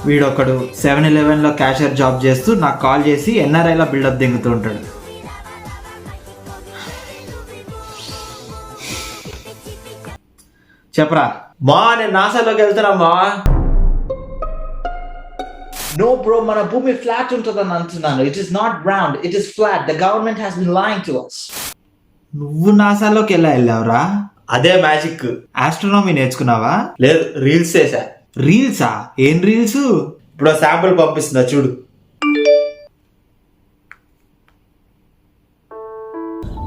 వీడొకడు 7-Elevenలో cashier job చేస్తూ నాకు call చేసి ఎన్ఆర్ఐలా బిల్డప్ దింగుతూ ఉంటాడు. చెప్పరా మా, నేను నాసాలోకి వెళ్తున్నామా. నో బ్రో, మన భూమి ఫ్లాట్ ఉంటుందని అంటున్నాను. It is not round, it is flat. The government has been lying to us. నువ్వు నాసాలోకి ఎలా వెళ్ళావురా? అదే మ్యాజిక్. ఆస్ట్రోనమీ నేర్చుకున్నావా? లేదు, రీల్స్ చేశా. రీల్సా? ఏం రీల్స్? ఇప్పుడు శాంపుల్ పంపిస్తున్నా చూడు.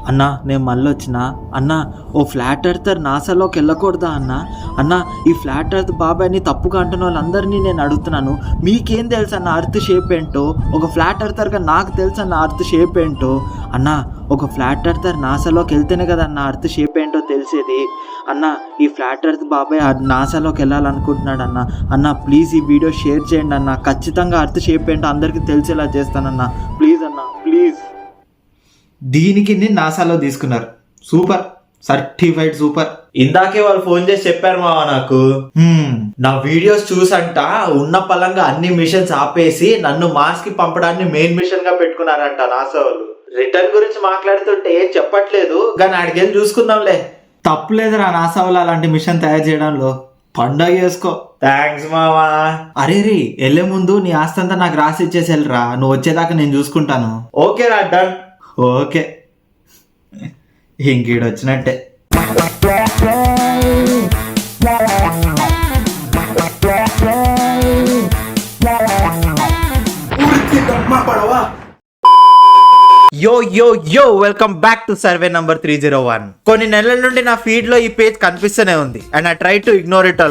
అన్నా నేను మళ్ళీ వచ్చిన అన్నా, ఓ ఫ్లాట్ ఎర్తర్ నాసాలోకి వెళ్ళకూడదా అన్నా? అన్నా, ఈ ఫ్లాట్ ఎర్త్ బాబాయ్ని తప్పుగా అంటున్న వాళ్ళందరినీ నేను అడుగుతున్నాను, మీకేం తెలుసు అన్న అర్త్ షేప్ ఏంటో? ఒక ఫ్లాట్ ఎర్తర్గా నాకు తెలుసు అన్న అర్త్ షేప్ ఏంటో. అన్నా, ఒక ఫ్లాట్ ఎర్తర్ నాసాలోకి వెళ్తేనే కదా అన్న అర్త్ షేప్ ఏంటో తెలిసేది. అన్న, ఈ ఫ్లాట్ ఎర్త్ బాబాయ్ నాసాలోకి వెళ్ళాలనుకుంటున్నాడు అన్న. అన్న ప్లీజ్ ఈ వీడియో షేర్ చేయండి అన్న. ఖచ్చితంగా అర్త్ షేప్ ఏంటో అందరికీ తెలిసేలా చేస్తానన్నా. ప్లీజ్ అన్న, ప్లీజ్. దీనికి నాసాలో తీసుకున్నారు. Super, certified super. ఇందాకే వాళ్ళు ఫోన్ చేసి చెప్పారు మావా నాకు. నా వీడియోస్ చూసంట ఉన్న పలంగా అన్ని మిషన్స్ ఆపేసి నన్ను మార్స్ కి పంపడాన్ని మెయిన్ మిషన్ గా పెట్టుకున్నారంట నాసా వాళ్ళు. రిటర్న్ గురించి మాట్లాడుతుంటే ఏం చెప్పట్లేదు, కానీ ఆడికెళ్ళి చూసుకుందాంలే. తప్పులేదురా నాసా వాళ్ళు అలాంటి మిషన్ తయారు చేయడంలో. పండగ చేసుకో. థ్యాంక్స్ మావా. అరే రే, వెళ్ళే ముందు నీ ఆస్తంతా నాకు రాసి ఇచ్చేసి వెళ్ళరా. నువ్వు వచ్చేదాకా నేను చూసుకుంటాను. ఓకే రా, డన్. ఓకే, ఇంకీడొచ్చినట్టే. యో యో యో, welcome back to survey number 301. కొన్ని నెలల నుండి నా ఫీడ్ లో ఈ పేజ్ కనిపిస్తూనే ఉంది and I try to ignore it a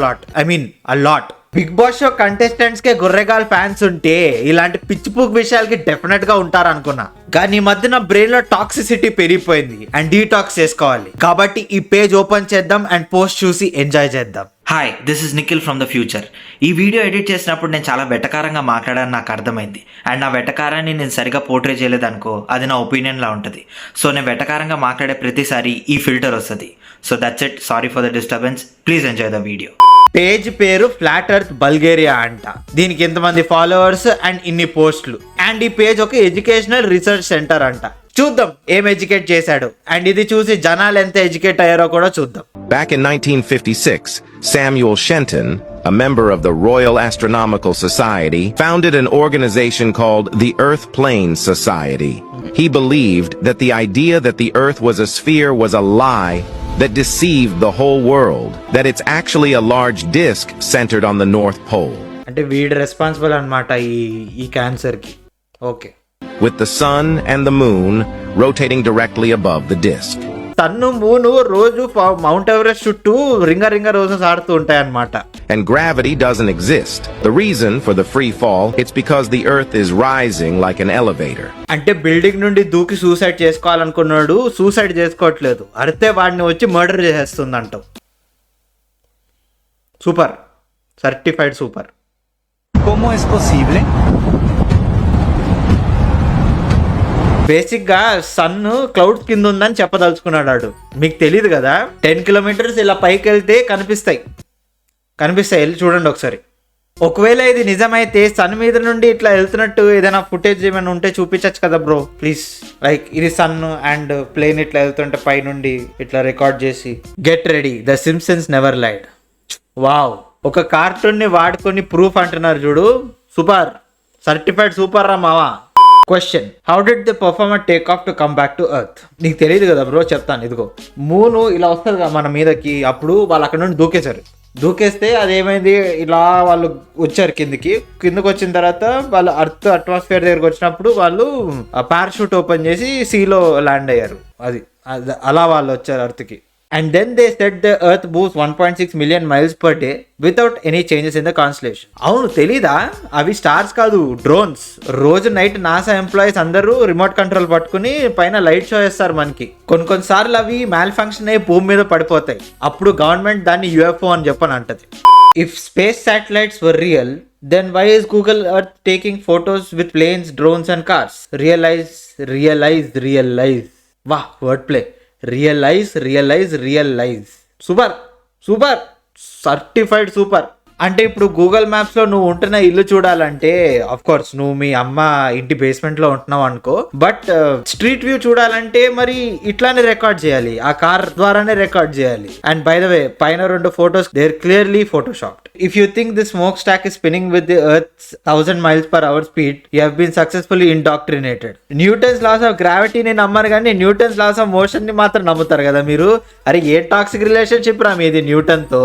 lot. Big Boss show contestants కే గుర్రెగాల్ ఫ్యాన్స్ ఉంటే ఇలాంటి పిచ్చిపూక్ విషయాలకి డెఫినెట్ గా ఉంటారు అనుకున్నా. కానీ ఈ మధ్య నా బ్రెయిన్ లో టాక్సిసిటీ పెరిగిపోయింది అండ్ డీటాక్స్ చేసుకోవాలి. కాబట్టి ఈ పేజ్ ఓపెన్ చేద్దాం అండ్ పోస్ట్ చూసి ఎంజాయ్ చేద్దాం. Hi, this is Nikhil from the future. ఈ వీడియో ఎడిట్ చేసినప్పుడు నేను చాలా వెటకారంగా మాట్లాడాలని నాకు అర్థమైంది. అండ్ నా వెటకారాన్ని నేను సరిగా పోర్ట్రే చేయలేదనుకో, అది నా ఒపీనియన్లా ఉంటుంది. సో నేను వెటకారంగా మాట్లాడే ప్రతిసారి ఈ ఫిల్టర్ వస్తుంది. So that's it, sorry for the disturbance. Please enjoy the video. Page పేరు ఫ్లాట్ ఎర్త్ బల్గేరియా అంట. దీనికి ఇంతమంది ఫాలోవర్స్ అండ్ ఇన్ని పోస్టులు. అండ్ ఈ పేజ్ ఒక ఎడ్యుకేషనల్ రీసెర్చ్ సెంటర్ అంట. చూద్దాం ఏం ఎడ్యుకేట్ చేశాడు. అండ్ ఇది చూసి జనాలు ఎంత ఎడ్యుకేట్ అయ్యారో కూడా చూద్దాం. Back in 1956, Samuel Shenton, a member of the Royal Astronomical Society, founded an organization called the Earth Plane Society. He believed that the idea that the Earth was a sphere was a lie that deceived the whole world, that it's actually a large disk centered on the North Pole. అంటే వీడు responsible అన్నమాట ఈ cancer కి. Okay. With the sun and the moon rotating directly above the disk. సన్ను మూను రోజు mount Everest చుట్టూ రింగ roses ఆడుతూ ఉంటాయి అన్నమాట. And gravity doesn't exist. The reason for the free fall, it's because the earth is rising like an elevator. అంటే building నుండి దూకి suicide చేసుకోవాలనుకున్నాడు, సూసైడ్ చేసుకోవట్లేదు, అరితే వాడిని వచ్చి మర్డర్ చేసేస్తుందంటావు. Super, certified super. ¿Cómo es posible? Basic గా సన్ క్లౌడ్స్ కింద ఉందని చెప్పదలుచుకున్నాడు. మీకు తెలియదు కదా, 10 kilometers ఇలా పైకి వెళ్తే కనిపిస్తాయి. వెళ్ళి చూడండి ఒకసారి. ఒకవేళ ఇది నిజమైతే సన్ మీద నుండి ఇట్లా వెళ్తున్నట్టు ఏదైనా ఫుటేజ్ ఏమైనా ఉంటే చూపించచ్చు కదా బ్రో, ప్లీజ్. లైక్ ఇది సన్ అండ్ ప్లేన్ ఇట్లా వెళ్తుంటే పై నుండి ఇట్లా రికార్డ్ చేసి. Get ready, the Simpsons never lied. Wow, ఒక కార్టూన్ ని వాడుకొని ప్రూఫ్ అంటున్నారు చూడు. సూపర్, సర్టిఫైడ్ సూపర్ రా మావా. Question, how did the performer take off to come back to earth? నీకు తెలియదు కదా బ్రో, చెప్తాను. ఇదిగో మూను ఇలా వస్తుంది కదా మన మీదకి. అప్పుడు వాళ్ళు అక్కడ నుండి దూకేస్తే అదేమైంది, ఇలా వాళ్ళు వచ్చారు కిందకి వచ్చిన తర్వాత వాళ్ళు అర్త్ అట్మాస్ఫియర్ దగ్గరకు వచ్చినప్పుడు వాళ్ళు పారాషూట్ ఓపెన్ చేసి సీలో ల్యాండ్ అయ్యారు. అది అలా వాళ్ళు వచ్చారు అర్త్కి. And then they said the earth moves 1.6 million miles per day without any changes in the constellation. అవును, తెలీదా? అవి స్టార్స్ కాదు, డ్రోన్స్. రోజు నైట్ నాసా ఎంప్లాయీస్ అందరూ రిమోట్ కంట్రోల్ పట్టుకుని పైన లైట్ షో చేస్తారు మనకి. కొన్నిసార్లు అవి మ్యాల్ ఫంక్షన్ అయ్యి భూమి మీద పడిపోతాయి. అప్పుడు గవర్నమెంట్ దాన్ని UFO అని చెప్పని అంటది. If space satellites were real, then why is Google Earth taking photos with planes, drones and cars? Realize. Wow, wordplay. Realise. Super, certified super. అంటే ఇప్పుడు గూగుల్ మ్యాప్స్ లో నువ్వు ఉంటున్న ఇల్లు చూడాలంటే ఆఫ్ కోర్స్ నువ్వు మీ అమ్మ ఇంటి బేస్మెంట్ లో ఉంటున్నావు అనుకో, బట్ స్ట్రీట్ వ్యూ చూడాలంటే మరి ఇట్లానే రికార్డ్ చేయాలి, ఆ కార్ ద్వారానే రికార్డ్ చేయాలి. అండ్ బై ద వే పైన 2 photos they are clearly photoshopped. If you think the smoke stack is spinning with the earth's 1000 miles per hour speed, you have been successfully indoctrinated. Newton's laws of గ్రావిటీని నమ్మరు కానీ Newton's laws of motion ని మాత్రం నమ్ముతారు కదా మీరు. అరే ఏ toxic relationship రా మీది న్యూటన్ తో.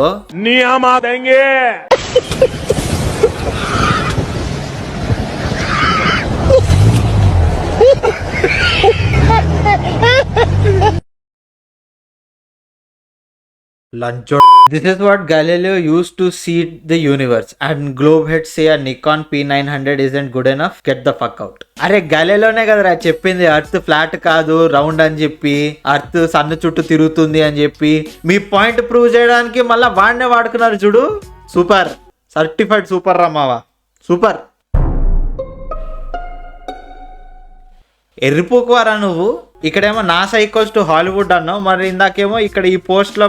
Luncho. This is what Galileo used to see the universe, and globe heads say a Nikon P900 isn't good enough. Get the fuck out. అరే గలీలోనే కదరా చెప్పింది ఎర్త్ ఫ్లాట్ కాదు రౌండ్ అని చెప్పి, ఎర్త్ సన్ చుట్టూ తిరుగుతుంది అని చెప్పి. మీ పాయింట్ ప్రూవ్ చేయడానికి మళ్ళీ వాడినే వాడుకున్నారు చూడు. సూపర్, సర్టిఫైడ్ సూపర్ రమ్మావా, సూపర్. ఎర్రిపోకువారా నువ్వు. ఇక్కడేమో నాసా ఈక్వల్స్ టు హాలీవుడ్ అన్నావు, మరి ఇందాకేమో ఇక్కడ ఈ పోస్ట్ లో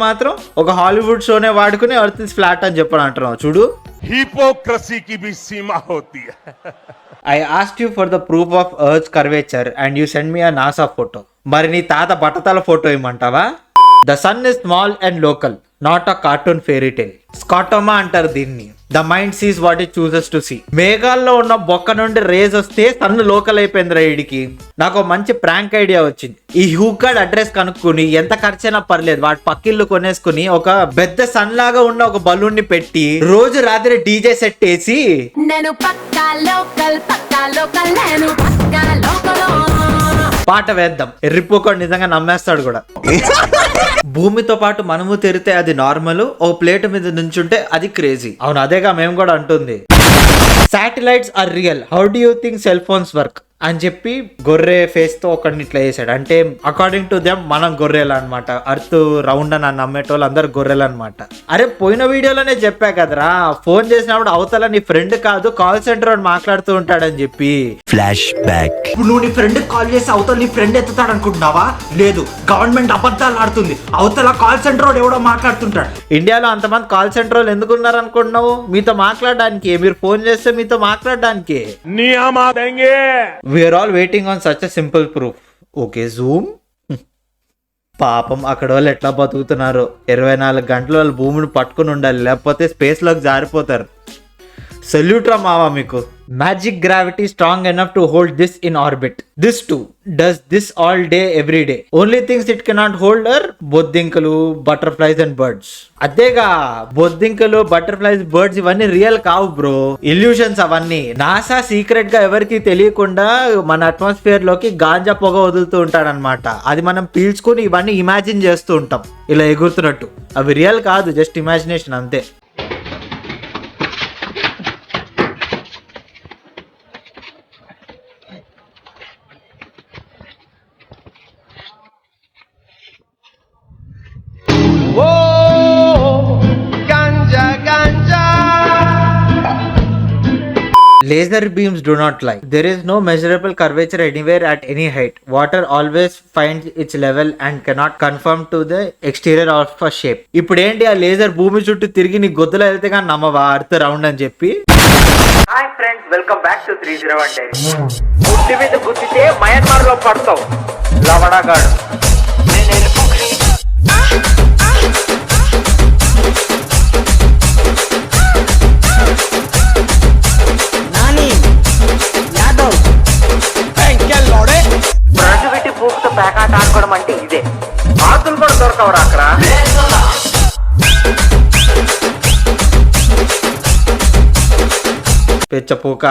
మాత్రం ఒక హాలీవుడ్ షోనే వాడుకుని ఎర్త్ ఇస్ ఫ్లాట్ అని చెప్పని అంటున్నావు చూడు. हिपोक्रेसी की भी सीमा होती है. I asked you for the proof of Earth's curvature and you sent me a NASA photo. మరి నీ తాత బట్టతల photo ఇమ్మంటావా? The sun is small and local, not a cartoon fairy tale. స్కాటోమా అంటారు దీన్ని. The mind sees what it chooses to see. మేఘాల్లో ఉన్న బొక్క నుండి raise వస్తే సన్ లోకల్ అయిపోయిందిరా వీడికి. నాకు మంచి ప్రాంక్ ఐడియా వచ్చింది. ఈ హూగాడ్ అడ్రస్ కనుక్కుని ఎంత ఖర్చైనా పర్లేదు వాటి పక్కిళ్ళు కొనేసుకుని ఒక పెద్ద సన్ లాగా ఉన్న ఒక బలూన్ ని పెట్టి రోజు రాత్రి డీజే సెట్ వేసి పాట వేద్దాం. ఎర్రిపోకుండా నిజంగా నమ్మేస్తాడు కూడా. భూమితో పాటు మనము తిరిగితే అది నార్మల్, ఓ ప్లేట్ మీద నుంచుంటే అది క్రేజీ. అవును అదేగా మేము కూడా అంటుంది. Satellites are real, how do you think cell phones work అని చెప్పి గొర్రె ఫేస్ తో ఒకడిని ఇట్లా వేసాడు. అంటే అకార్డింగ్ టు దెమ్ మనం గొర్రెలు అనమాట, అర్త్ రౌండ్ అని నమ్మేటోళ్ళు అందరు గొర్రెలు అనమాట. అరే పోయిన వీడియోలోనే చెప్పా కదరా, ఫోన్ చేసినప్పుడు అవతల నీ ఫ్రెండ్ కాదు కాల్ సెంటర్ అని మాట్లాడుతూ ఉంటాడని చెప్పి. Flash back. ఇప్పుడు నువ్వు నీ ఫ్రెండ్ కాల్ చేసి అవతల నీ ఫ్రెండ్ ఎత్తుతాడు అనుకుంటున్నావా? లేదు, గవర్నమెంట్ అబద్ధాలు ఆడుతుంది. అవతల కాల్ సెంటర్ ఎవడో మాట్లాడుతుంటాడు. ఇండియాలో అంతమంది కాల్ సెంటర్ వాళ్ళు ఎందుకు ఉన్నారు అనుకుంటున్నావు? మీతో మాట్లాడడానికి, మీరు ఫోన్ చేస్తే మీతో మాట్లాడడానికి. We are all waiting on such a simple proof. Okay, Zoom. పాపం అక్కడ వాళ్ళు ఎట్లా బతుకుతున్నారు. 24 గంటలు వాళ్ళు భూమిని పట్టుకుని ఉండాలి, లేకపోతే స్పేస్ లోకి జారిపోతారు. సెల్యూట్ రా మావా మీకు. Magic gravity strong enough to hold this in orbit. This to does this all day every day. Only things it cannot hold are బొద్దింకలు, బటర్ఫ్లైస్ అండ్ బర్డ్స్. అదేగా బొద్దింకలు, బటర్ఫ్లైస్, బర్డ్స్ ఇవన్నీ రియల్ కావు bro, illusions అవన్నీ. NASA secret గా ఎవరికి తెలియకుండా మన అట్మాస్ఫియర్ లోకి గాంజా పొగ వదులుతూ ఉంటాడనమాట. అది మనం పీల్చుకుని ఇవన్నీ ఇమాజిన్ చేస్తూ ఉంటాం ఇలా ఎగురుతున్నట్టు. అవి రియల్ కాదు, జస్ట్ ఇమాజినేషన్ అంతే. Laser beams do not lie. There is no measurable curvature anywhere at any height. Water always finds its level and cannot conform to the exterior of a shape. ఇప్పుడు ఏంటి ఆ laser భూమి చుట్టూ తిరిగి నీ గొద్దులో వెళ్తే కానీ నమ్మవా అర్త్ రౌండ్ అని చెప్పి. Hi friends, welcome back to 301 Days. గుడ్డి మీద గుద్దితే మయన్మార్ లో పడతావు లవడగాడు. పూపుతో ప్యాకాట ఆడుకోవడం అంటే ఇదే. ఆతులు కూడా దొరకవరా అక్కడ. పెచ్చపోక